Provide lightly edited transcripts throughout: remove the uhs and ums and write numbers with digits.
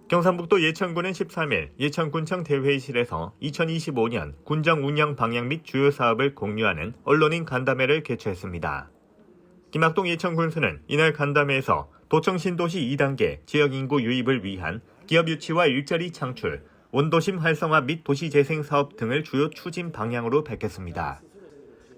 경상북도 예천군은 13일 예천군청 대회의실에서 2025년 군정 운영 방향 및 주요 사업을 공유하는 언론인 간담회를 개최했습니다. 김학동 예천군수는 이날 간담회에서 도청 신도시 2단계 지역인구 유입을 위한 기업 유치와 일자리 창출, 원도심 활성화 및 도시재생 사업 등을 주요 추진 방향으로 밝혔습니다.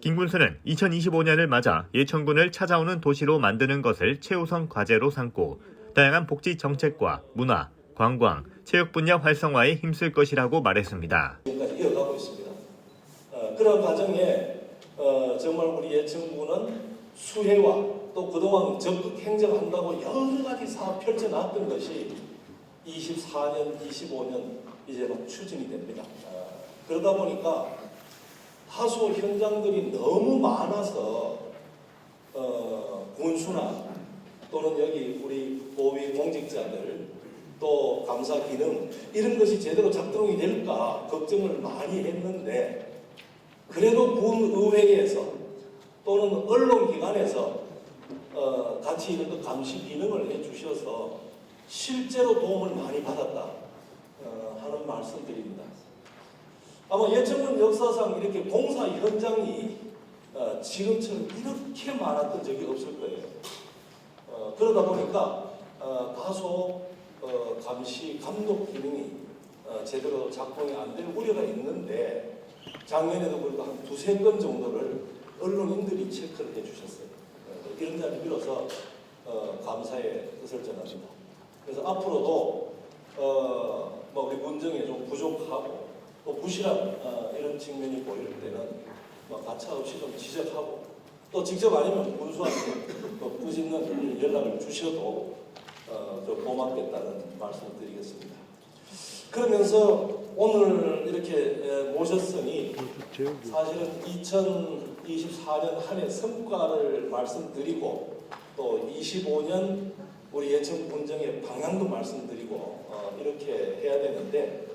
김 군수는 2025년을 맞아 예천군을 찾아오는 도시로 만드는 것을 최우선 과제로 삼고 다양한 복지 정책과 문화, 관광, 체육 분야 활성화에 힘쓸 것이라고 말했습니다. 지금까지 이어가고 있습니다. 그런 과정에 정말 우리 예천군은 수혜와 또 그동안 적극 행정한다고 여러 가지 사업 펼쳐놨던 것이 24년, 25년 이제 막 추진이 됩니다. 그러다 보니까 다소 현장들이 너무 많아서 군수나 또는 여기 우리 고위 공직자들 또 감사 기능 이런 것이 제대로 작동이 될까 걱정을 많이 했는데 그래도 군의회에서 또는 언론기관에서 같이 이런 감시 기능을 해주셔서 실제로 도움을 많이 받았다 하는 말씀드립니다. 아마 예천군 역사상 이렇게 공사 현장이 지금처럼 이렇게 많았던 적이 없을 거예요. 그러다 보니까 다소 감시 감독 기능이 제대로 작동이 안 될 우려가 있는데 작년에도 불구하고 한 두세 건 정도를 언론인들이 체크를 해주셨어요. 이런 자를 빌어서 감사의 뜻을 전합니다. 그래서 앞으로도 우리 군정에 좀 부족하고 또 부실한 이런 측면이 보일 때는 가차없이 좀 지적하고 또 직접 아니면 군수한테 또 꾸짖는 연락을 주셔도 고맙겠다는 말씀을 드리겠습니다. 그러면서 오늘 이렇게 모셨으니 사실은 2024년 한 해 성과를 말씀드리고 또 25년 우리 예천 군정의 방향도 말씀드리고 이렇게 해야 되는데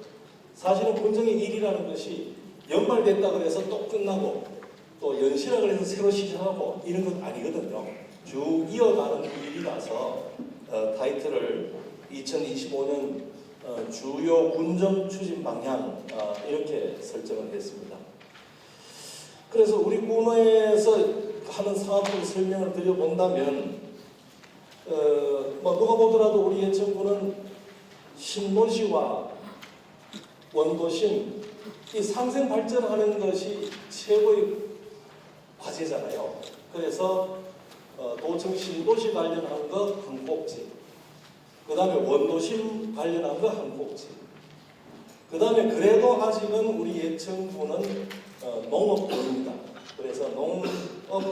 사실은 군정의 일이라는 것이 연말됐다 그래서 또 끝나고 또 연시라 그래서 새로 시작하고 이런 건 아니거든요. 쭉 이어가는 일이라서 타이틀을 2025년 주요 군정 추진 방향 이렇게 설정을 했습니다. 그래서 우리 군에서 하는 사업을 설명을 드려본다면 누가 보더라도 우리 예천군은 신도시와 원도심 이 상생 발전하는 것이 최고의 과제잖아요. 그래서 도청 신도시 관련한 거 한 꼭지, 그 다음에 원도심 관련한 거 한 꼭지, 그 다음에 그래도 아직은 우리 예천군은 농업군입니다. 그래서 농업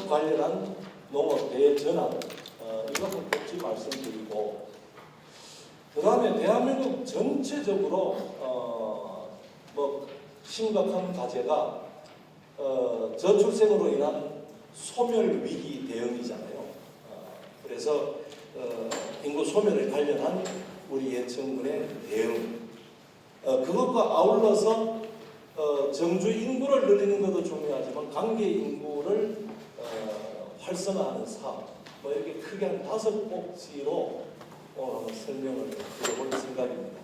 관련한 농업 대전환 이거 한 꼭지 말씀드리고 그 다음에 대한민국 전체적으로 심각한 과제가 저출생으로 인한 소멸 위기 대응이잖아요. 그래서 인구 소멸에 관련한 우리 예천군의 대응 그것과 아울러서 정주 인구를 늘리는 것도 중요하지만 관계 인구를 활성화하는 사업 이렇게 크게 한 5꼭지로 설명을 드려볼 생각입니다.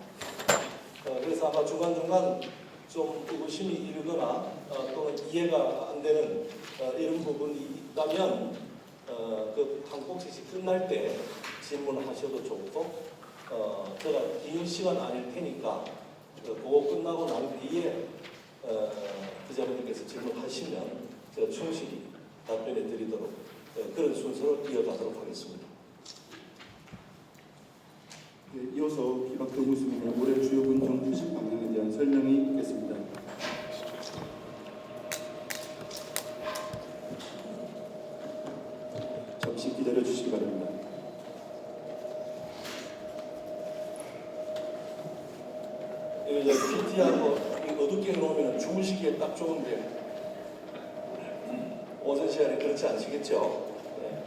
그래서 아마 중간중간 좀 의구심이 일거나 또는 이해가 안 되는 이런 부분이 있다면 그 한 꼭지씩 끝날 때 질문하셔도 좋고 제가 긴 시간 아닐 테니까 그거 끝나고 난 뒤에 기자분들께서 질문하시면 제가 충실히 답변해 드리도록 그런 순서로 이어가도록 하겠습니다. 네, 이어서 김학동 군수님의 올해 주요 군정 추진 방향에 대한 설명이 있겠습니다. 잠시 기다려 주시기 바랍니다. 이제 PT하고 어둡게 놓으면 주무시기에 딱 좋은데 오전 시간에 그렇지 않으시겠죠? 네.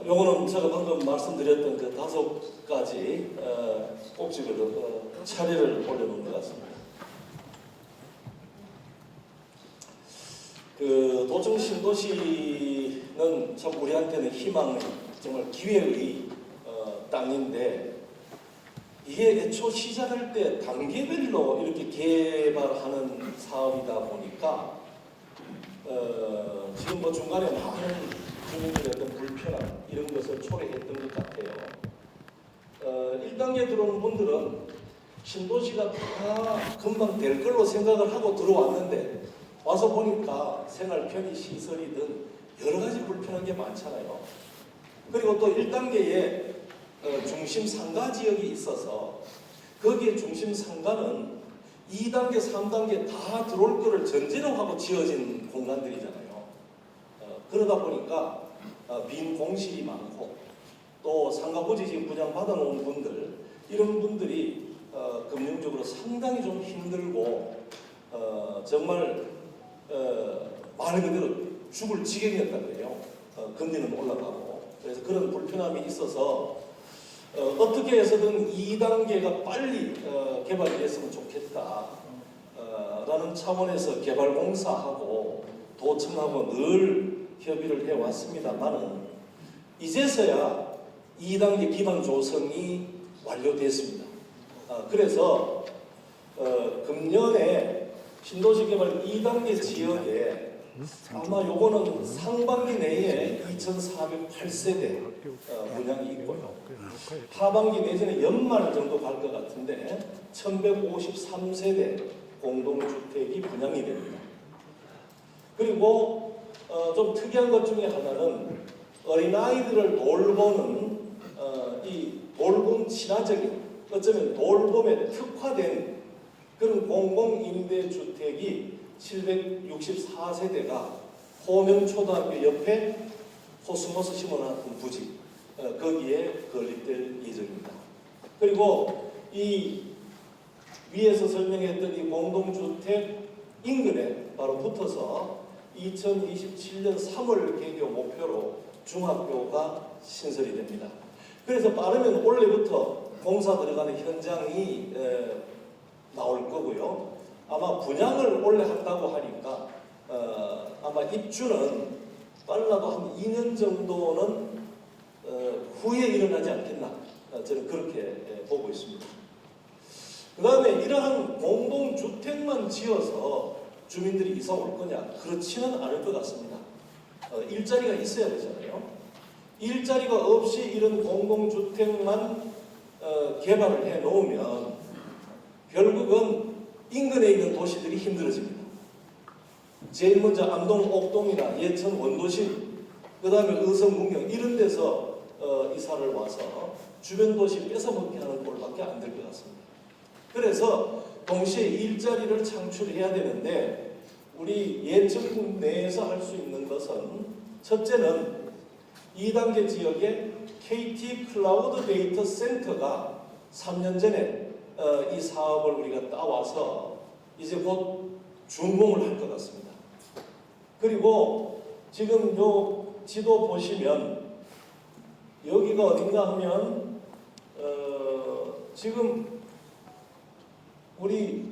요거는 제가 방금 말씀드렸던 그 5가지 꼭지를 차례를 올려놓은 것 같습니다. 도청 신도시는 참 우리한테는 희망의 정말 기회의 땅인데 이게 애초 시작할 때 단계별로 이렇게 개발하는 사업이다 보니까 지금 뭐 중간에 많은 주민들의 어떤 불편함 이런 것을 초래했던 것 같아요. 1단계 들어오는 분들은 신도시가 다 금방 될 걸로 생각을 하고 들어왔는데 와서 보니까 생활 편의 시설이든 여러 가지 불편한 게 많잖아요. 그리고 또 1단계에 중심 상가 지역이 있어서 거기에 중심 상가는 2단계, 3단계 다 들어올 거를 전제로 하고 지어진 공간들이잖아요. 그러다 보니까 빈 공실이 많고 또 상가 부지 지금 분양 받아놓은 분들 이런 분들이 금융적으로 상당히 좀 힘들고 정말 말 그대로 죽을 지경이었다 그래요. 금리는 올라가고 그래서 그런 불편함이 있어서 어떻게 해서든 2단계가 빨리 개발이 됐으면 좋겠다 라는 차원에서 개발공사하고 도청하고 늘 협의를 해왔습니다만은 이제서야 2단계 기반 조성이 완료됐습니다. 그래서 금년에 신도시 개발 2단계 지역에 아마 요거는 상반기 내에 2,408세대 분양이 있고요. 하반기 내지는 연말 정도 갈 것 같은데 1,153세대 공동주택이 분양이 됩니다. 그리고 좀 특이한 것 중에 하나는 어린아이들을 돌보는 이 돌봄 친화적인 어쩌면 돌봄에 특화된 그런 공공임대주택이 764세대가 호명초등학교 옆에 코스모스 심어놨던 부지 거기에 건립될 예정입니다. 그리고 이 위에서 설명했던 이 공동주택 인근에 바로 붙어서 2027년 3월 개교 목표로 중학교가 신설이 됩니다. 그래서 빠르면 올해부터 공사 들어가는 현장이 나올 거고요. 아마 분양을 올해 한다고 하니까 아마 입주는 빨라도 한 2년 정도는 후에 일어나지 않겠나 저는 그렇게 보고 있습니다. 그 다음에 이러한 공동주택만 지어서 주민들이 이사 올 거냐? 그렇지는 않을 것 같습니다. 일자리가 있어야 되잖아요. 일자리가 없이 이런 공동주택만 개발을 해 놓으면 결국은 인근에 있는 도시들이 힘들어집니다. 제일 먼저 안동, 옥동이나 예천, 원도심, 그 다음에 의성, 문경 이런 데서 이사를 와서 주변 도시 뺏어먹게 하는 꼴밖에 안 될 것 같습니다. 그래서 동시에 일자리를 창출해야 되는데 우리 예천군 내에서 할 수 있는 것은 첫째는 2단계 지역에 KT 클라우드 데이터 센터가 3년 전에 이 사업을 우리가 따와서 이제 곧 준공을 할 것 같습니다. 그리고 지금 요 지도 보시면 여기가 어딘가 하면 지금 우리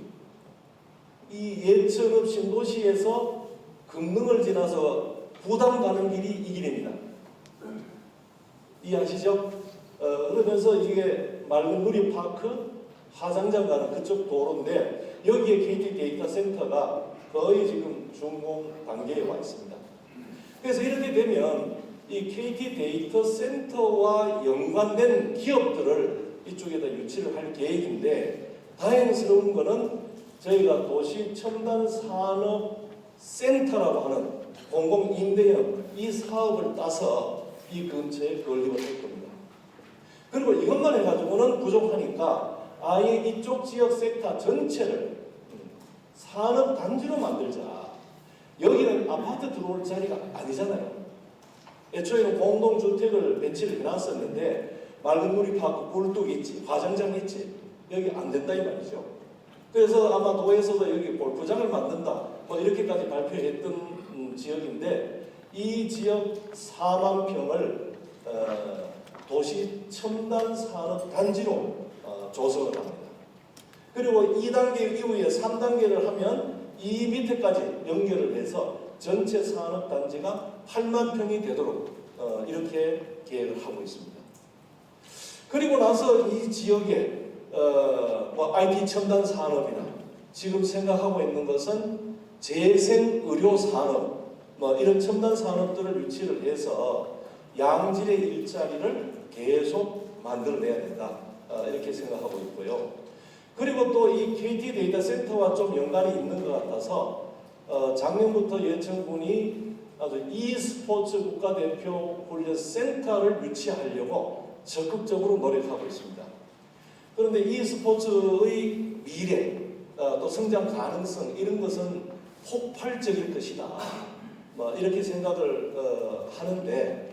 이 예천읍 신도시에서 금능을 지나서 부담 가는 길이 이 길입니다. 이해하시죠? 그러면서 이게 맑은 누리파크 화장장 가는 그쪽 도로인데 여기에 KT 데이터 센터가 거의 지금 준공 단계에 와 있습니다. 그래서 이렇게 되면 이 KT 데이터 센터와 연관된 기업들을 이쪽에다 유치를 할 계획인데 다행스러운 거는 저희가 도시 첨단 산업 센터라고 하는 공공임대형 이 사업을 따서 이 근처에 건립을 할 겁니다. 그리고 이것만 해가지고는 부족하니까 아예 이쪽 지역 섹터 전체를 산업단지로 만들자. 여기는 아파트 들어올 자리가 아니잖아요. 애초에는 공동주택을 배치를 해놨었는데 맑은 누리파크, 굴뚝 있지, 화장장 있지, 여기 안 된다 이 말이죠. 그래서 아마 도에서도 여기 골프장을 만든다 뭐 이렇게까지 발표했던 지역인데 이 지역 4만 평을 도시 첨단 산업 단지로 조성을 합니다. 그리고 2단계 이후에 3단계를 하면 이 밑에까지 연결을 해서 전체 산업단지가 8만 평이 되도록 이렇게 계획을 하고 있습니다. 그리고 나서 이 지역에 뭐 IT 첨단 산업이나 지금 생각하고 있는 것은 재생 의료 산업 뭐 이런 첨단 산업들을 유치를 해서 양질의 일자리를 계속 만들어내야 된다. 이렇게 생각하고 있고요. 그리고 또 이 KT 데이터 센터와 좀 연관이 있는 것 같아서 작년부터 예천군이 아주 e스포츠 국가대표 훈련 센터를 유치하려고 적극적으로 노력하고 있습니다. 그런데 e스포츠의 미래, 또 성장 가능성 이런 것은 폭발적일 것이다. 뭐 이렇게 생각을 하는데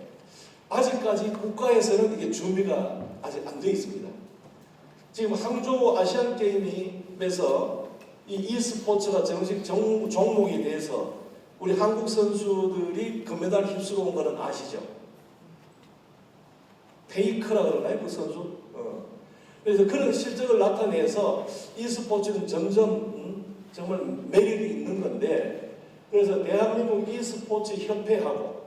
아직까지 국가에서는 이게 준비가 아직 안 되어 있습니다. 지금 항저우 아시안 게임에서 이 e스포츠가 정식 종목이 돼서 우리 한국 선수들이 금메달 휩쓰고 온 거는 아시죠? 페이크라 그러나요? 그 선수? 그래서 그런 실적을 나타내서 e스포츠는 점점 정말 매력이 있는 건데 그래서 대한민국 e스포츠 협회하고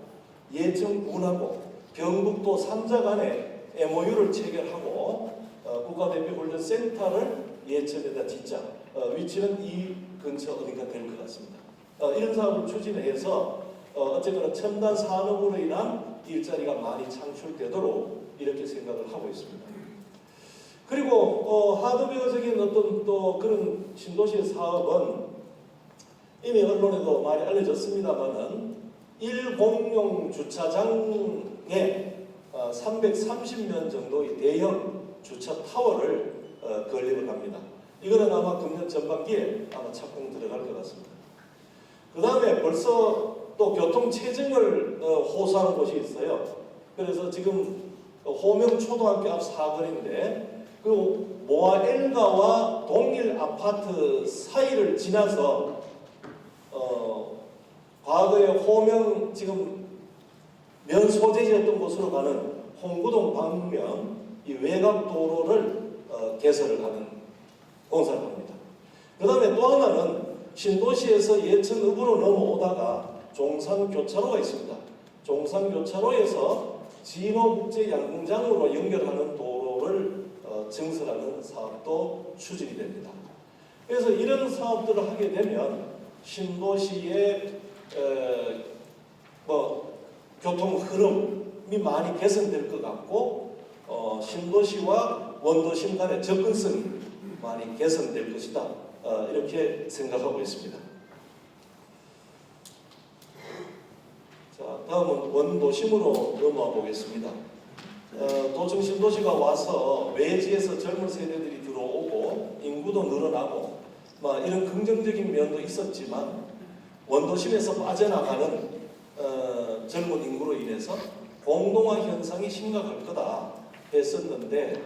예천군하고 경북도 3자 간에 MOU를 체결하고 국가대표 훈련 센터를 예천에다 짓자. 위치는 이 근처 어딘가 될 것 같습니다. 이런 사업을 추진해서 어쨌거나 첨단 산업으로 인한 일자리가 많이 창출되도록 이렇게 생각을 하고 있습니다. 그리고 하드웨어적인 어떤 또 그런 신도시 사업은 이미 언론에도 많이 알려졌습니다만은 1공용 주차장에 330면 정도의 대형 주차 타워를 건립을 합니다. 이거는 아마 금년 전반기에 아마 착공 들어갈 것 같습니다. 그 다음에 벌써 또 교통 체증을 호소하는 곳이 있어요. 그래서 지금 호명초등학교 앞 사거리인데 그 모아엘가와 동일 아파트 사이를 지나서 과거에 호명 지금 면 소재지였던 곳으로 가는 홍구동 방면 이 외곽 도로를 개설을 하는 공사를 합니다. 그 다음에 또 하나는 신도시에서 예천읍으로 넘어오다가 종산교차로가 있습니다. 종산교차로에서 진호국제양궁장으로 연결하는 도로를 증설하는 사업도 추진이 됩니다. 그래서 이런 사업들을 하게 되면 신도시의 교통 흐름이 많이 개선될 것 같고 신도시와 원도심 간의 접근성이 많이 개선될 것이다. 이렇게 생각하고 있습니다. 자, 다음은 원도심으로 넘어가 보겠습니다. 도청 신도시가 와서 외지에서 젊은 세대들이 들어오고 인구도 늘어나고 이런 긍정적인 면도 있었지만 원도심에서 빠져나가는 젊은 인구로 인해서 공동화 현상이 심각할 거다 했었는데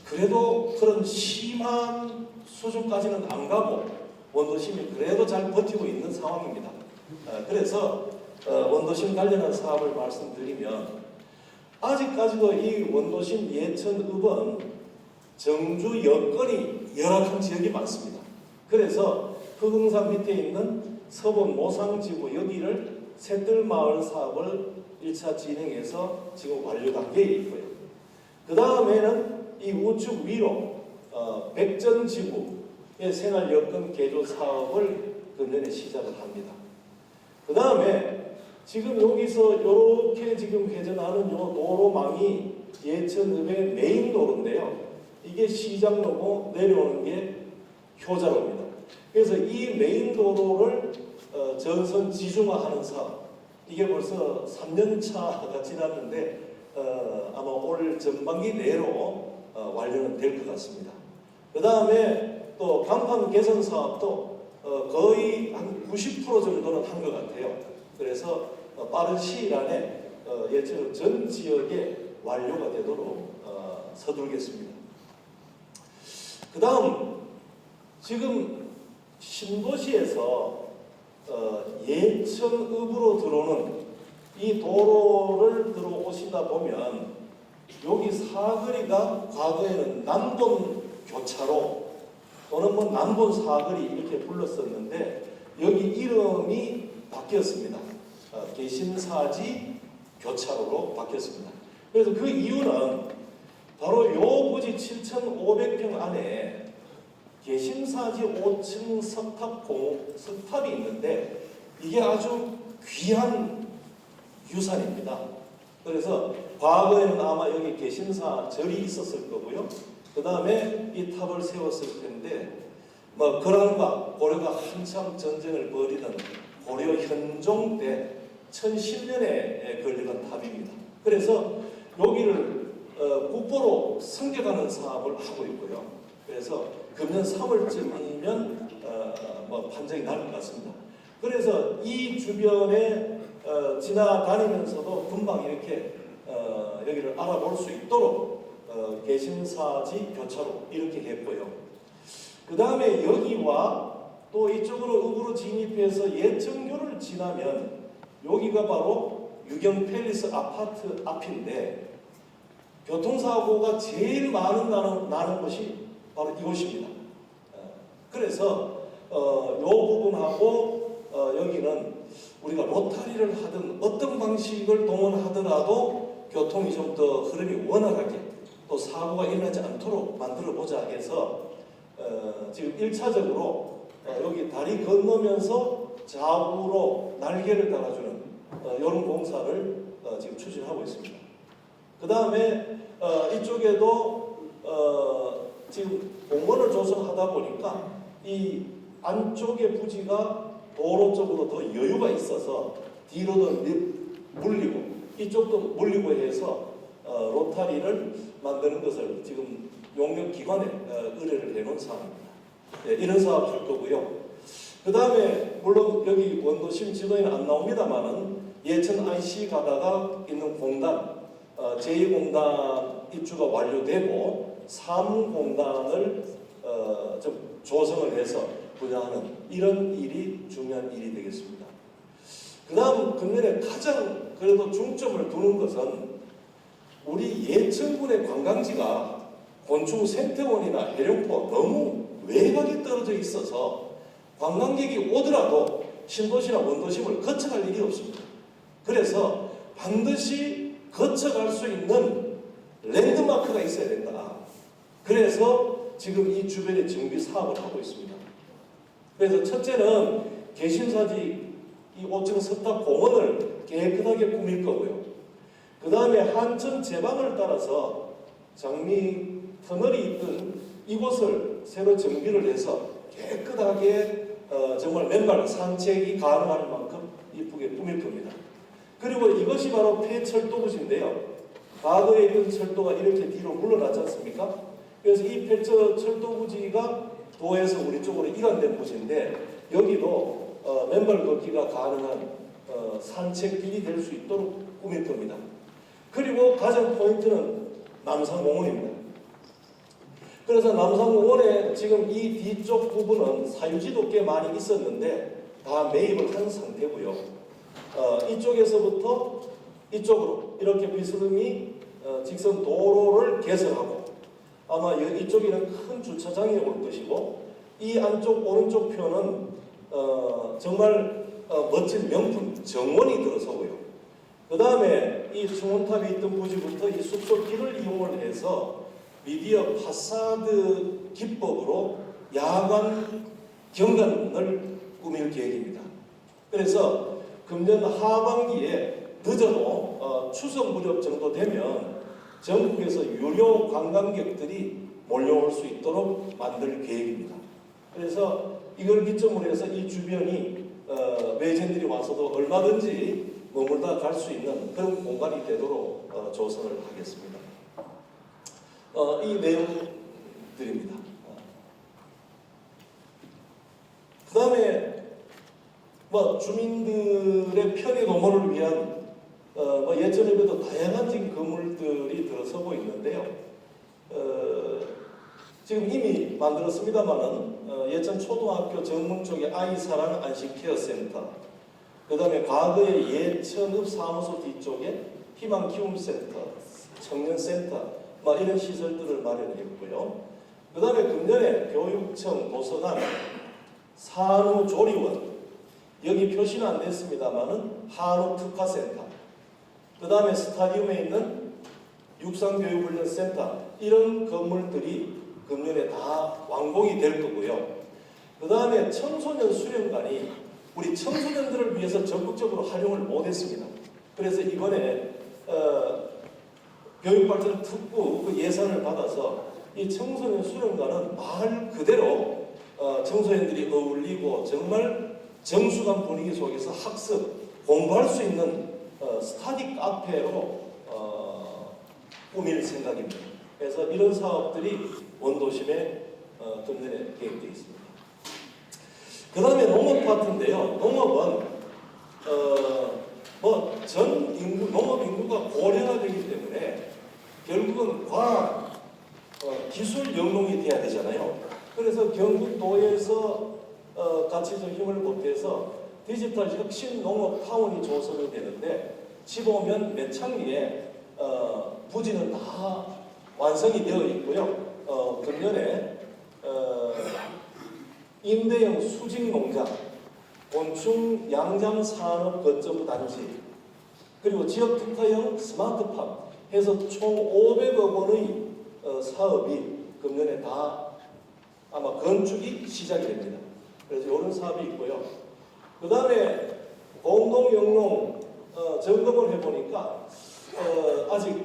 그래도 그런 심한 수준까지는 안 가고 원도심이 그래도 잘 버티고 있는 상황입니다. 그래서 원도심 관련한 사업을 말씀드리면 아직까지도 이 원도심 예천읍은 정주 여건이 열악한 지역이 많습니다. 그래서 흑흥산 밑에 있는 서본 모상지구 여기를 셋들마을 사업을 1차 진행해서 지금 완료 단계에 있고요. 그 다음에는 이 우측 위로 백전지구의 생활여건 개조 사업을 금년에 시작을 합니다. 그 다음에 지금 여기서 이렇게 지금 회전하는 요 도로망이 예천읍의 메인 도로인데요. 이게 시장로고 내려오는 게 효자로입니다. 그래서 이 메인 도로를 전선 지중화하는 사업, 이게 벌써 3년차가 지났는데 아마 올 전반기 내로 완료는 될 것 같습니다. 그 다음에 또 간판 개선 사업도 거의 한 90% 정도는 한 것 같아요. 그래서 빠른 시일 안에 예천 전 지역에 완료가 되도록 서둘겠습니다. 그 다음 지금 신도시에서 예천읍으로 들어오는 이 도로를 들어오시다 보면 여기 사거리가 과거에는 남돈 교차로 또는 뭐 남본 사거리 이렇게 불렀었는데 여기 이름이 바뀌었습니다. 개심사지 교차로로 바뀌었습니다. 그래서 그 이유는 바로 요 부지 7,500평 안에 개심사지 5층 석탑이 있는데 이게 아주 귀한 유산입니다. 그래서 과거에는 아마 여기 개심사 절이 있었을 거고요. 그 다음에 이 탑을 세웠을 텐데 뭐 거란과 고려가 한참 전쟁을 벌이던 고려 현종 때 1010년에 건립한 탑입니다. 그래서 여기를 국보로 승격하는 사업을 하고 있고요. 그래서 금년 3월쯤이면 뭐 판정이 날 것 같습니다. 그래서 이 주변에 지나다니면서도 금방 이렇게 여기를 알아볼 수 있도록 개심사지 교차로 이렇게 했고요. 그 다음에 여기와 또 이쪽으로 읍으로 진입해서 예천교를 지나면 여기가 바로 유경 팰리스 아파트 앞인데 교통사고가 제일 나는 곳이 바로 이곳입니다. 그래서 이 부분하고 여기는 우리가 로타리를 하든 어떤 방식을 동원하더라도 교통이 좀 더 흐름이 원활하게 또 사고가 일어나지 않도록 만들어 보자 해서 지금 1차적으로 여기 다리 건너면서 좌우로 날개를 달아주는 이런 공사를 지금 추진하고 있습니다. 그 다음에 이쪽에도 지금 공원을 조성하다 보니까 이 안쪽의 부지가 도로 쪽으로 더 여유가 있어서 뒤로도 물리고 이쪽도 물리고 해서 로타리를 만드는 것을 지금 용역기관에 의뢰를 해놓은 상황입니다. 네, 이런 사업 할 거고요. 그 다음에 물론 여기 원도심 지도에는 안 나옵니다만은 예천 IC 가다가 있는 공단 제2공단 입주가 완료되고 3공단을 좀 조성을 해서 분양하는 이런 일이 중요한 일이 되겠습니다. 그 다음 금년에 가장 그래도 중점을 두는 것은 우리 예천군의 관광지가 곤충 생태원이나 해룡포 너무 외곽에 떨어져 있어서 관광객이 오더라도 신도시나 원도심을 거쳐갈 일이 없습니다. 그래서 반드시 거쳐갈 수 있는 랜드마크가 있어야 된다. 그래서 지금 이 주변에 정비 사업을 하고 있습니다. 그래서 첫째는 개심사지 이 5층 석탑 공원을 깨끗하게 꾸밀 거고요. 그 다음에 한천 제방을 따라서 장미 터널이 있던 이곳을 새로 정비를 해서 깨끗하게 정말 맨발 산책이 가능할 만큼 이쁘게 꾸밀 겁니다. 그리고 이것이 바로 폐철도부지인데요. 과거에 있던 철도가 이렇게 뒤로 물러나지 않습니까? 그래서 이 폐철도부지가 도에서 우리 쪽으로 이관된 부지인데 여기도 맨발 걷기가 가능한 산책길이 될 수 있도록 꾸밀 겁니다. 그리고 가장 포인트는 남산공원입니다. 그래서 남산공원에 지금 이 뒤쪽 부분은 사유지도 꽤 많이 있었는데 다 매입을 한 상태고요. 이쪽에서부터 이쪽으로 이렇게 비스듬히 직선 도로를 개설하고 아마 이쪽에는 큰 주차장이 올 것이고 이 안쪽 오른쪽 편은 정말 멋진 명품 정원이 들어서고요. 그 다음에 이 충원탑이 있던 부지부터 이 숲속길을 이용을 해서 미디어 파사드 기법으로 야간 경관을 꾸밀 계획입니다. 그래서 금년 하반기에 늦어도 추석 무렵 정도 되면 전국에서 유료 관광객들이 몰려올 수 있도록 만들 계획입니다. 그래서 이걸 기점으로 해서 이 주변이 외진들이 와서도 얼마든지 머물다 갈 수 있는 그런 공간이 되도록 조성을 하겠습니다. 이 내용들입니다. 그 다음에 주민들의 편의 도모를 위한 예천에도 다양한 지금 건물들이 들어서고 있는데요. 지금 이미 만들었습니다만은 예천 초등학교 정문 쪽에 아이사랑 안심케어센터, 그 다음에 과거의 예천읍 사무소 뒤쪽에 희망키움센터, 청년센터 이런 시설들을 마련했고요. 그 다음에 금년에 교육청, 도서관, 산후조리원, 여기 표시는 안 됐습니다만은 한우특화센터, 그 다음에 스타디움에 있는 육상교육훈련센터, 이런 건물들이 금년에 다 완공이 될 거고요. 그 다음에 청소년 수련관이 우리 청소년들을 위해서 적극적으로 활용을 못했습니다. 그래서 이번에 교육발전특구 그 예산을 받아서 이 청소년 수련관은 말 그대로 청소년들이 어울리고 정말 정숙한 분위기 속에서 학습, 공부할 수 있는 스터디 카페로 꾸밀 생각입니다. 그래서 이런 사업들이 원도심에 금년에 계획되어 있습니다. 그 다음에 농업 파트인데요. 농업은 전 인구, 농업 인구가 고령화 되기 때문에 결국은 과학, 기술 영농이 돼야 되잖아요. 그래서 경북도에서 같이 좀 힘을 보태서 디지털 혁신 농업 타운이 조성이 되는데 지보면 매창리에 부지는 다 완성이 되어 있고요. 금년에 임대형 수직 농장, 곤충 양장 산업 거점 단지, 그리고 지역 특화형 스마트팜 해서 총 500억 원의 사업이 금년에 다 아마 건축이 시작이 됩니다. 그래서 이런 사업이 있고요. 그 다음에 공동영농 점검을 해보니까 아직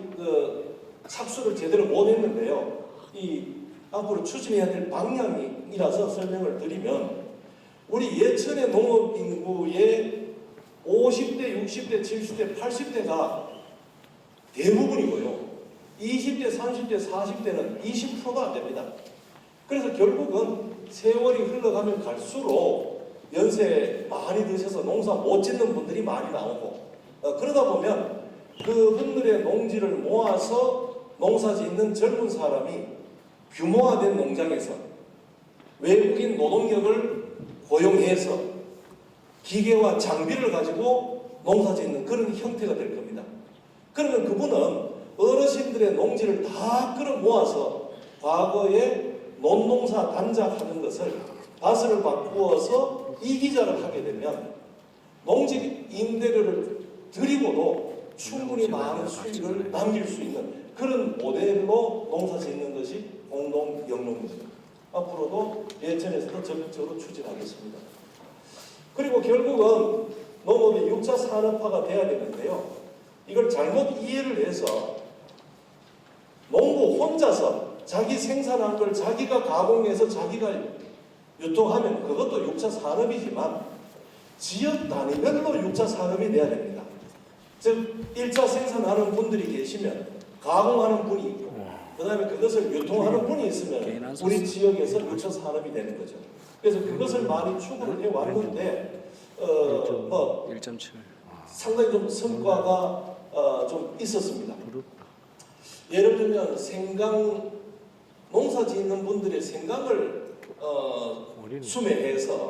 착수를 제대로 못했는데요. 이 앞으로 추진해야 될 방향이라서 설명을 드리면, 우리 예천의 농업 인구의 50대, 60대, 70대, 80대가 대부분이고요. 20대, 30대, 40대는 20%가 안 됩니다. 그래서 결국은 세월이 흘러가면 갈수록 연세 많이 드셔서 농사 못 짓는 분들이 많이 나오고, 그러다 보면 그 분들의 농지를 모아서 농사 짓는 젊은 사람이 규모화된 농장에서 외국인 노동력을 고용해서 기계와 장비를 가지고 농사 짓는 그런 형태가 될 겁니다. 그러면 그분은 어르신들의 농지를 다 끌어 모아서 과거에 논농사 단작하는 것을 밭을 바꾸어서 이기자를 하게 되면 농지 임대료를 드리고도 충분히 많은 수익을 남길 수 있는 그런 모델로 농사 짓는 것이 공동영농입니다. 앞으로도 예천에서도 적극적으로 추진하겠습니다. 그리고 결국은 농업이 6차 산업화가 돼야 되는데요. 이걸 잘못 이해를 해서 농부 혼자서 자기 생산한 걸 자기가 가공해서 자기가 유통하면 그것도 6차 산업이지만 지역 단위별로 6차 산업이 돼야 됩니다. 즉 1차 생산하는 분들이 계시면 가공하는 분이 있고, 그 다음에 그것을 유통하는 분이 있으면 우리 지역에서 6차 산업이 되는 거죠. 그래서 그것을 많이 추구를 해왔는데 1.7 상당히 좀 성과가 좀 있었습니다. 예를 들면 생강, 농사 짓는 분들의 생강을 수매해서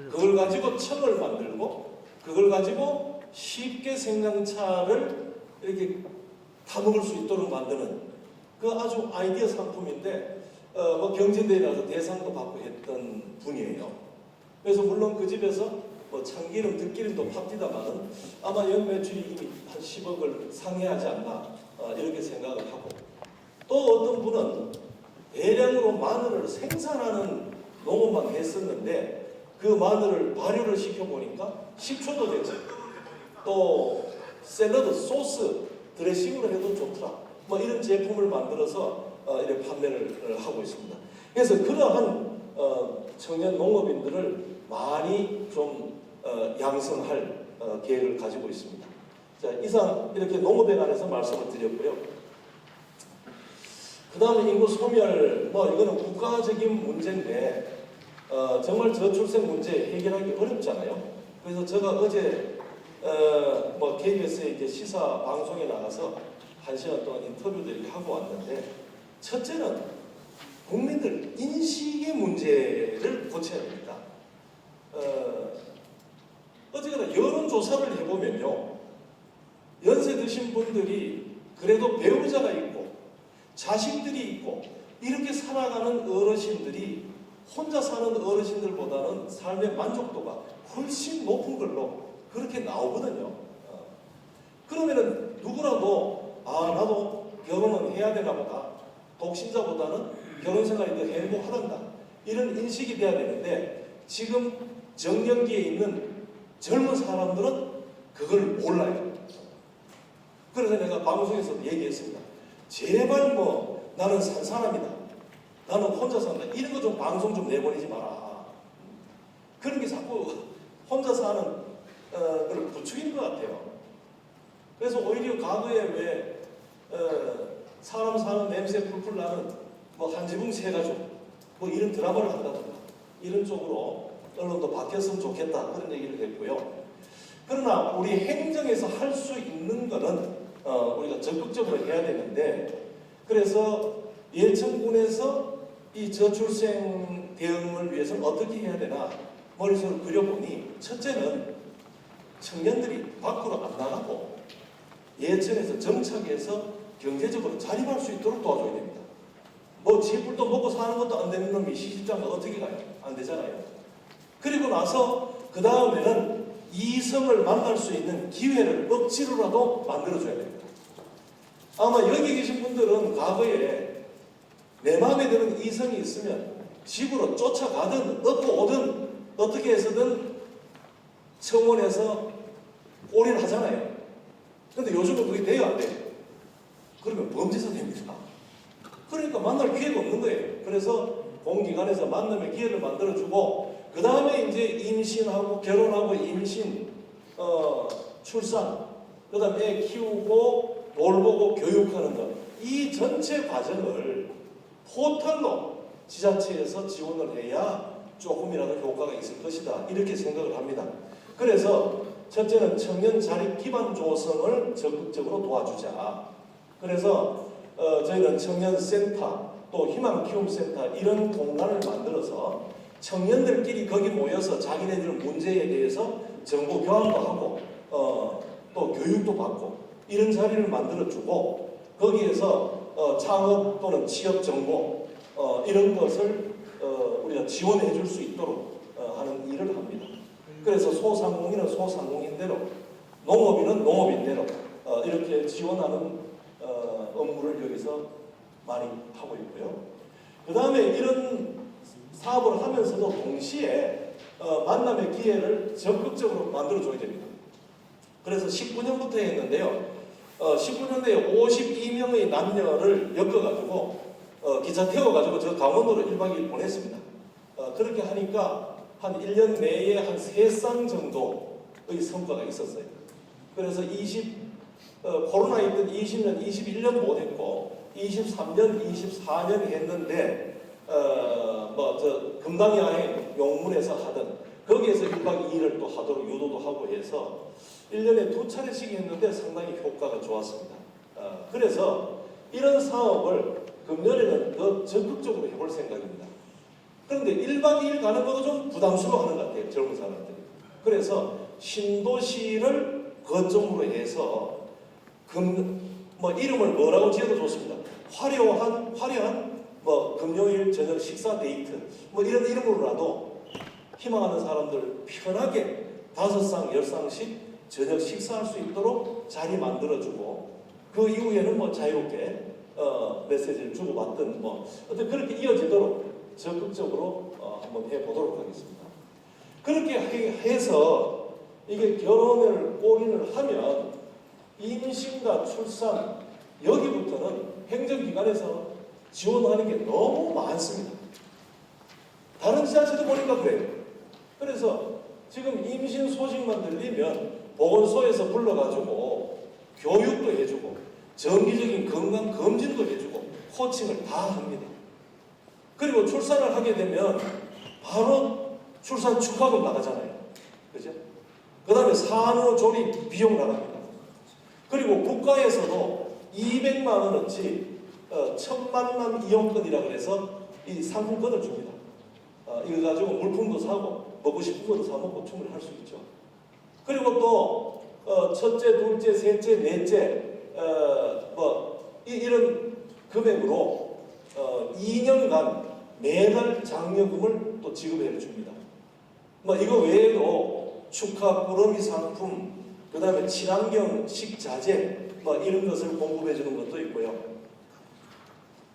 그걸 가지고 청을 만들고 그걸 가지고 쉽게 생강차를 이렇게 타먹을 수 있도록 만드는 그 아주 아이디어 상품인데 경진대회 나서 대상도 받고 했던 분이에요. 그래서 물론 그 집에서 참기름, 들기름도 팝디다마는 아마 연매출이 이미 한 10억을 상회하지 않나 이렇게 생각을 하고, 또 어떤 분은 대량으로 마늘을 생산하는 농업만 했었는데 그 마늘을 발효를 시켜보니까 식초도 되고 또 샐러드, 소스, 드레싱으로 해도 좋더라. 이런 제품을 만들어서 이렇게 판매를 하고 있습니다. 그래서 그러한 청년 농업인들을 많이 좀 양성할 계획을 가지고 있습니다. 자, 이상 이렇게 농업에 관해서 말씀을 드렸고요. 그 다음에 인구 소멸, 이거는 국가적인 문제인데 정말 저출생 문제 해결하기 어렵잖아요. 그래서 제가 어제 KBS에 이제 시사 방송에 나가서 1시간 동안 인터뷰들을 하고 왔는데, 첫째는 국민들 인식의 문제를 고쳐야 됩니다. 어쨌거나 여론조사를 해보면요, 연세 드신 분들이 그래도 배우자가 있고 자식들이 있고 이렇게 살아가는 어르신들이 혼자 사는 어르신들보다는 삶의 만족도가 훨씬 높은 걸로 그렇게 나오거든요. 그러면은 누구라도 나도 결혼은 해야 되나 보다. 독신자보다는 결혼 생활이 더 행복하단다. 이런 인식이 돼야 되는데 지금 정년기에 있는 젊은 사람들은 그걸 몰라요. 그래서 내가 방송에서도 얘기했습니다. 제발 나는 산 사람이다. 나는 혼자 산다. 이런 거 좀 방송 좀 내보내지 마라. 그런 게 자꾸 혼자 사는 걸 부추기는 것 같아요. 그래서 오히려 과거에 왜 사람 사는 냄새 풀풀 나는 한 지붕 세 가족 이런 드라마를 한다든가 이런 쪽으로 언론도 바뀌었으면 좋겠다 그런 얘기를 했고요. 그러나 우리 행정에서 할 수 있는 거는 우리가 적극적으로 해야 되는데 그래서 예천군에서 이 저출생 대응을 위해서는 어떻게 해야 되나 머릿속을 그려보니 첫째는 청년들이 밖으로 안 나가고 예천에서 정착해서 경제적으로 자립할 수 있도록 도와줘야 됩니다. 지불도 먹고 사는 것도 안 되는 놈이 시집장가 어떻게 가요? 안 되잖아요. 그리고 나서 그 다음에는 이성을 만날 수 있는 기회를 억지로라도 만들어줘야 됩니다. 아마 여기 계신 분들은 과거에 내 마음에 드는 이성이 있으면 집으로 쫓아가든 얻고 오든 어떻게 해서든 청원해서 올인을 하잖아요. 근데 요즘은 그게 돼요, 안 돼요? 그러면 범죄자 됩니다. 그러니까 만날 기회가 없는 거예요. 그래서 공기관에서 만남의 기회를 만들어주고 그 다음에 이제 임신하고 결혼하고 임신, 출산, 그 다음에 애 키우고 돌보고 교육하는 것, 이 전체 과정을 포털로 지자체에서 지원을 해야 조금이라도 효과가 있을 것이다 이렇게 생각을 합니다. 그래서 첫째는 청년 자립 기반 조성을 적극적으로 도와주자. 그래서 저희는 청년센터 또 희망키움센터 이런 공간을 만들어서 청년들끼리 거기 모여서 자기네들 문제에 대해서 정보 교환도 하고 또 교육도 받고 이런 자리를 만들어주고 거기에서 창업 또는 취업 정보 이런 것을 우리가 지원해 줄 수 있도록 하는 일을 합니다. 그래서 소상공인은 소상공인대로 농업인은 농업인대로 이렇게 지원하는 업무를 여기서 많이 하고 있고요. 그 다음에 이런 사업을 하면서도 동시에 만남의 기회를 적극적으로 만들어줘야 됩니다. 그래서 19년부터 했는데요. 19년도에 52명의 남녀를 엮어가지고 기차 태워가지고 저 강원도로 1박 2일 보냈습니다. 그렇게 하니까 한 1년 내에 한 3쌍 정도의 성과가 있었어요. 그래서 코로나 있던 20년, 21년 못했고 23년, 24년 했는데 금당야에 용문에서 하던 거기에서 1박 2일을 또 하도록 유도도 하고 해서 1년에 2차례씩 했는데 상당히 효과가 좋았습니다. 그래서 이런 사업을 금년에는 더 적극적으로 해볼 생각입니다. 그런데 1박 2일 가는 것도 좀 부담스러워하는 것 같아요, 젊은 사람들이. 그래서 신도시를 거점으로 해서 이름을 뭐라고 지어도 좋습니다. 화려한 금요일 저녁 식사 데이트 이런 이름으로라도 희망하는 사람들 편하게 5쌍, 10쌍씩 저녁 식사할 수 있도록 자리 만들어주고 그 이후에는 자유롭게 메시지를 주고받든 어떤 그렇게 이어지도록 적극적으로 한번 해보도록 하겠습니다. 그렇게 해서 이게 결혼을 올인을 하면 임신과 출산 여기부터는 행정기관에서 지원하는 게 너무 많습니다. 다른 지자체도 보니까 그래요. 그래서 지금 임신 소식만 들리면 보건소에서 불러가지고 교육도 해주고 정기적인 건강 검진도 해주고 코칭을 다 합니다. 그리고 출산을 하게 되면 바로 출산 축하금 나가잖아요. 그죠? 그 다음에 산후조리 비용 나갑니다. 그리고 국가에서도 200만 원어치 천만남 이용권이라고 해서 이 상품권을 줍니다. 이거 가지고 물품도 사고 먹고 싶은 것도 사 먹고 충분히 할 수 있죠. 그리고 또 첫째, 둘째, 셋째, 넷째 이런 금액으로 2년간 매달 장려금을 또 지급해 줍니다. 이거 외에도 축하 꾸러미 상품, 그 다음에 친환경 식자재 이런 것을 공급해 주는 것도 있고요.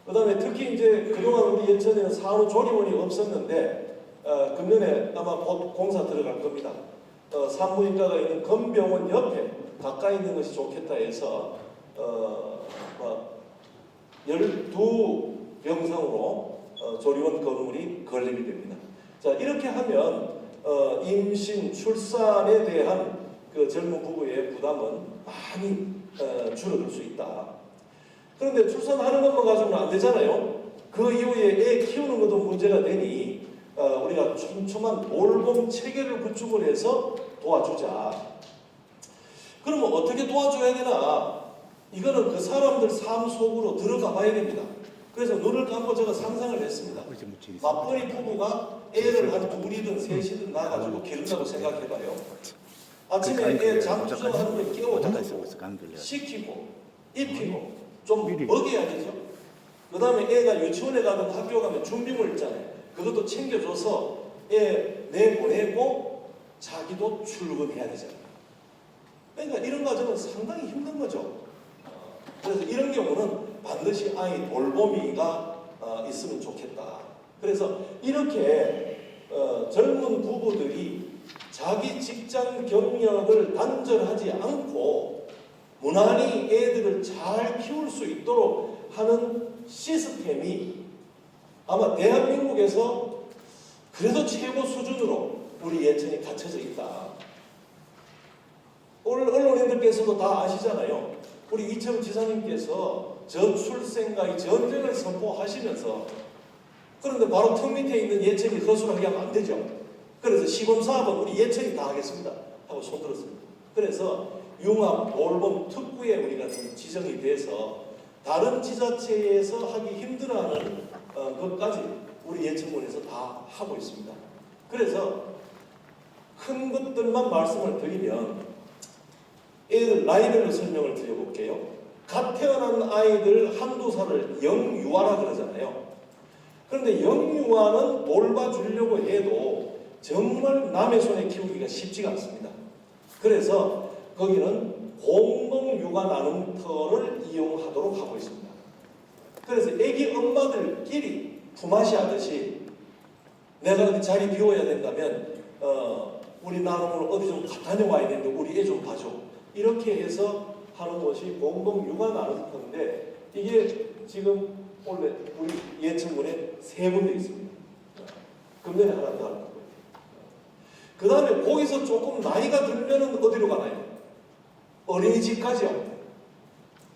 그 다음에 특히 이제 그동안 우리 예천에는 산후 조리원이 없었는데 금년에 아마 곧 공사 들어갈 겁니다. 산부인과가 있는 건병원 옆에 가까이 있는 것이 좋겠다 해서 12병상으로 조리원 건물이 건립이 됩니다. 자, 이렇게 하면 임신, 출산에 대한 그 젊은 부부의 부담은 많이 줄어들 수 있다. 그런데 출산하는 것만 가지고는 안 되잖아요. 그 이후에 애 키우는 것도 문제가 되니 우리가 촘촘한 돌봄 체계를 구축을 해서 도와주자. 그러면 어떻게 도와줘야 되나? 이거는 그 사람들 삶 속으로 들어가 봐야 됩니다. 그래서 눈을 감고 제가 상상을 했습니다. 맞벌이 부부가 애를 한 둘이든 셋이든 낳아가지고 기른다고 생각해봐요. 아침에 애 잠수하는 걸 깨워주고 시키고 입히고 좀 먹여야 되죠. 그 다음에 애가 유치원에 가든 학교 가면 준비물 있잖아요. 그것도 챙겨줘서 애 내보내고 자기도 출근해야 되잖아요. 그러니까 이런 과정은 상당히 힘든 거죠. 그래서 이런 경우는 반드시 아이 돌보미가 있으면 좋겠다. 그래서 이렇게 젊은 부부들이 자기 직장 경력을 단절하지 않고 무난히 애들을 잘 키울 수 있도록 하는 시스템이 아마 대한민국에서 그래도 최고 수준으로 우리 예천이 갖춰져 있다. 오늘 언론인들께서도 다 아시잖아요. 우리 이철우 지사님께서 저출생과의 전쟁을 선포하시면서 그런데 바로 턱 밑에 있는 예천이 허술하게 하면 안 되죠. 그래서 시범사업은 우리 예천이 다 하겠습니다 하고 손들었습니다. 그래서 융합 돌봄 특구에 우리가 좀 지정이 돼서 다른 지자체에서 하기 힘들어하는 것까지 우리 예천군에서 다 하고 있습니다. 그래서 큰 것들만 말씀을 드리면 애들 나이별로 설명을 드려볼게요. 갓 태어난 아이들 한두 살을 영유아라 그러잖아요. 그런데 영유아는 돌봐주려고 해도 정말 남의 손에 키우기가 쉽지가 않습니다. 그래서 거기는 공동육아 나눔터를 이용하도록 하고 있습니다. 그래서 애기 엄마들끼리 품앗이 하듯이 내가 어디 자리 비워야 된다면 우리 나눔으로 어디 좀 다녀와야 되는데 우리 애 좀 봐줘. 이렇게 해서 하는 것이 공동육아 나눔터인데 이게 지금 원래 우리 예천군에 3군데 있습니다. 금년에 하나 더 할 거고요. 그 다음에 거기서 조금 나이가 들면은 어디로 가나요? 어린이집까지요.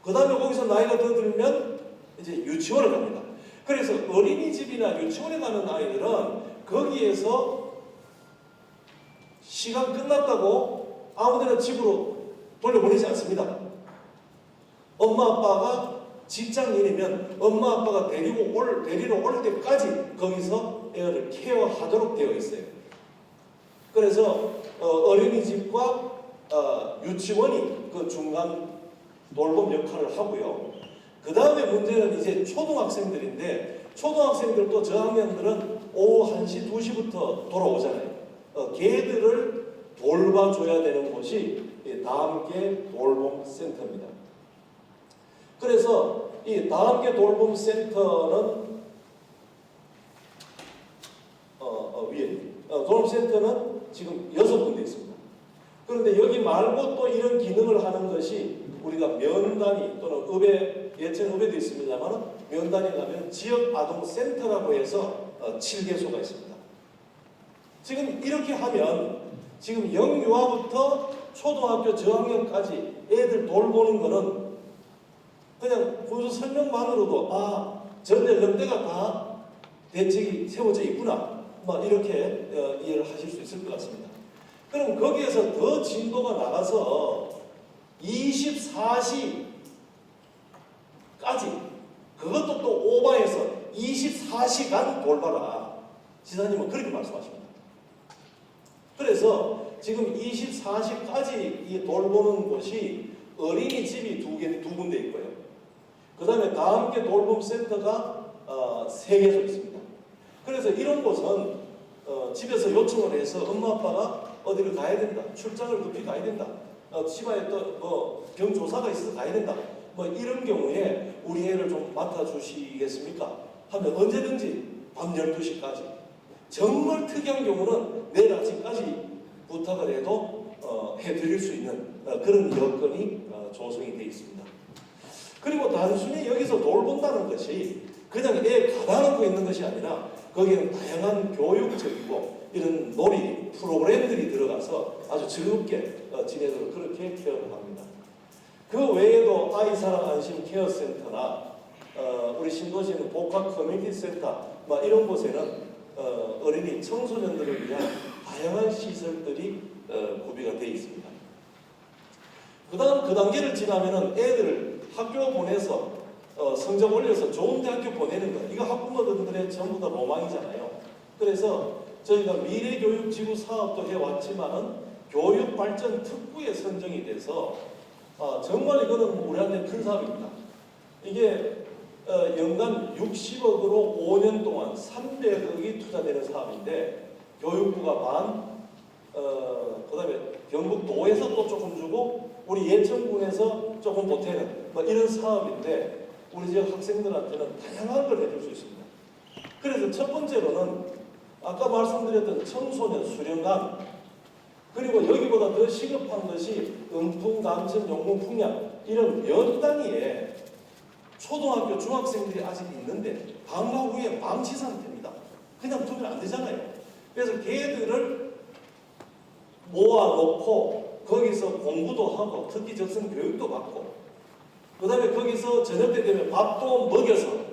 그 다음에 거기서 나이가 더 들면 이제 유치원을 갑니다. 그래서 어린이집이나 유치원에 가는 아이들은 거기에서 시간 끝났다고 아무데나 집으로 돌려보내지 않습니다. 엄마 아빠가 직장인이면 엄마 아빠가 데리러 올 때까지 거기서 애를 케어하도록 되어 있어요. 그래서 어린이집과 유치원이 그 중간 돌봄 역할을 하고요. 그 다음에 문제는 이제 초등학생들인데 초등학생들도 저학년들은 오후 1시, 2시부터 돌아오잖아요. 걔들을 돌봐줘야 되는 곳이 다함께 돌봄센터입니다. 그래서 이 다함께 돌봄센터는 위에 돌봄센터는 지금 6군데 있습니다. 그런데 여기 말고 또 이런 기능을 하는 것이 우리가 면단위 또는 읍에 예천 읍에도 있습니다만 면단위 가면 지역아동센터라고 해서 7개소가 있습니다. 지금 이렇게 하면 지금 영유아부터 초등학교 저학년까지 애들 돌보는 거는 그냥 그 설명만으로도 전 연령대가 다 대책이 세워져 있구나 이렇게 이해를 하실 수 있을 것 같습니다. 그럼 거기에서 더 진도가 나가서 24시까지 그것도 또 오버해서 24시간 돌봐라. 지사님은 그렇게 말씀하십니다. 그래서 지금 24시까지 이 돌보는 곳이 어린이집이 두 군데 있고요. 그 다음에 다함께 돌봄센터가 3개소 있습니다. 그래서 이런 곳은 집에서 요청을 해서 엄마 아빠가 어디를 가야 된다, 출장을 급히 가야 된다, 집안에 또 병조사가 있어서 가야 된다, 이런 경우에 우리 애를 좀 맡아주시겠습니까? 하면 언제든지 밤 12시까지, 정말 특이한 경우는 내일 아침까지 부탁을 해도 해드릴 수 있는 그런 여건이 조성이 되어 있습니다. 그리고 단순히 여기서 돌본다는 것이 그냥 애 가다 놓고 있는 것이 아니라 거기에는 다양한 교육적이고 이런 놀이 프로그램들이 들어가서 아주 즐겁게 지내도록 그렇게 케어를 합니다. 그 외에도 아이사랑 안심 케어센터나 우리 신도시는 복합 커뮤니티 센터 이런 곳에는 어린이 청소년들을 위한 다양한 시설들이 구비가 되어 있습니다. 그 다음 그 단계를 지나면은 애들을 학교 보내서 성적 올려서 좋은 대학교 보내는 거, 이거 학부모들의 전부 다 로망이잖아요. 그래서 저희가 미래교육지구 사업도 해왔지만은 교육발전 특구에 선정이 돼서 정말 이거는 우리한테 큰 사업입니다. 이게 연간 60억으로 5년 동안 300억이 투자되는 사업인데 교육부가 반, 그 다음에 경북도에서 또 조금 주고 우리 예천군에서 조금 보태는 이런 사업인데 우리 지역 학생들한테는 다양한 걸 해줄 수 있습니다. 그래서 첫 번째로는 아까 말씀드렸던 청소년 수련관, 그리고 여기보다 더 시급한 것이 은풍, 남천, 용문, 풍량 이런 몇 단위에 초등학교, 중학생들이 아직 있는데 방과 후에 방치 상태입니다. 그냥 두면 안 되잖아요. 그래서 걔들을 모아놓고 거기서 공부도 하고 특기 적성 교육도 받고 그 다음에 거기서 저녁 때 되면 밥도 먹여서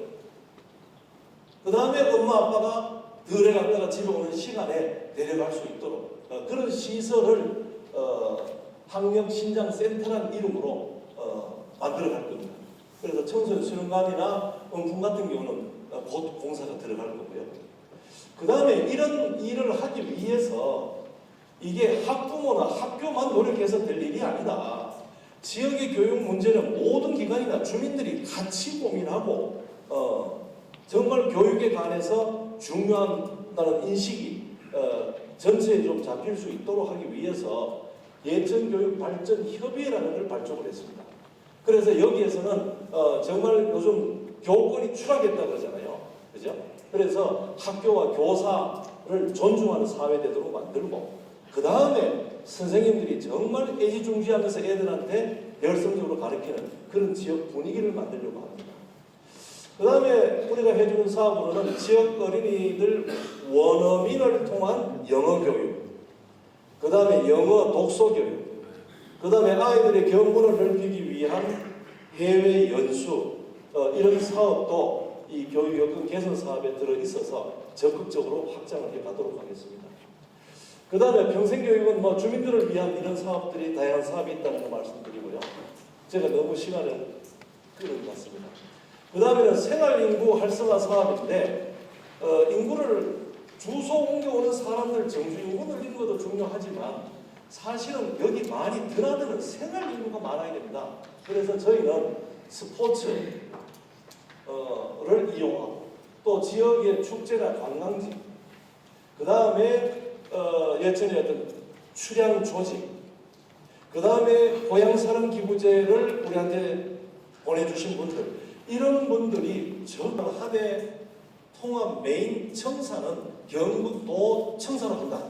그 다음에 엄마 아빠가 들에 갔다가 집에 오는 시간에 데려갈 수 있도록 그런 시설을 학력신장센터라는 이름으로 만들어 갈 겁니다. 그래서 청소년 수련관이나 은풍 같은 경우는 곧 공사가 들어갈 거고요. 그 다음에 이런 일을 하기 위해서 이게 학부모나 학교만 노력해서 될 일이 아니다. 지역의 교육 문제는 모든 기관이나 주민들이 같이 고민하고 정말 교육에 관해서 중요하다는 인식이 전체에 좀 잡힐 수 있도록 하기 위해서 예천교육발전협의회라는 걸 발족을 했습니다. 그래서 여기에서는 정말 요즘 교권이 추락했다고 그러잖아요. 그죠? 그래서 학교와 교사를 존중하는 사회 되도록 만들고 그 다음에 선생님들이 정말 애지중지하면서 애들한테 열성적으로 가르치는 그런 지역 분위기를 만들려고 합니다. 그 다음에 우리가 해주는 사업으로는 지역 어린이들 원어민을 통한 영어 교육, 그 다음에 영어 독서 교육, 그 다음에 아이들의 경문을 넓히기 위한 해외 연수, 이런 사업도 이 교육 여건 개선 사업에 들어있어서 적극적으로 확장을 해가도록 하겠습니다. 그 다음에 평생교육은 주민들을 위한 이런 사업들이 다양한 사업이 있다는 거 말씀드리고요. 제가 너무 시간을 끌은 것 같습니다. 그 다음에는 생활인구 활성화 사업인데 인구를 주소 옮겨오는 사람들 정주 인구 늘리는 것도 중요하지만 사실은 여기 많이 드나드는 생활인구가 많아야 됩니다. 그래서 저희는 스포츠를 이용하고 또 지역의 축제나 관광지, 그 다음에 예전에 어떤 출향 조직, 그 다음에 고향사랑 기부제를 우리한테 보내주신 분들, 이런 분들이 전부 한해 통합 메인 청사는 경북도 청사로 한다.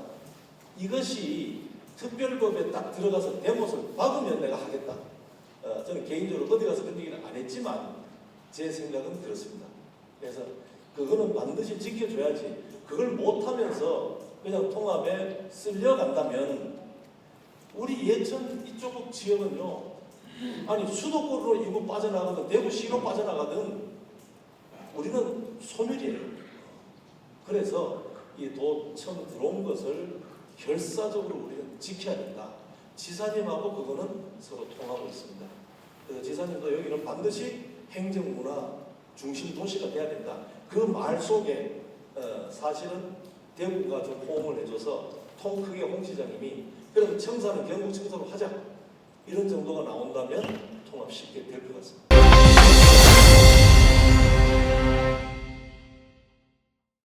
이것이 특별법에 딱 들어가서 대못을 박으면 내가 하겠다. 저는 개인적으로 어디 가서 그런 얘기는 안 했지만 제 생각은 그렇습니다. 그래서 그거는 반드시 지켜줘야지. 그걸 못하면서 그냥 통합에 쓸려간다면 우리 예천 이쪽 지역은요, 아니 수도권으로 인구 빠져나가든 대구시로 빠져나가든 우리는 소멸이에요. 그래서 이 도청 들어온 것을 결사적으로 우리는 지켜야 된다. 지사님하고 그거는 서로 통하고 있습니다. 그래서 지사님도 여기는 반드시 행정문화 중심 도시가 돼야 된다. 그 말 속에 사실은 대구가 좀 호응을 해줘서 통 크게 홍 시장님이 그럼 청사는 경북 청사로 하자, 이런 정도가 나온다면 통합 쉽게 될 것 같습니다.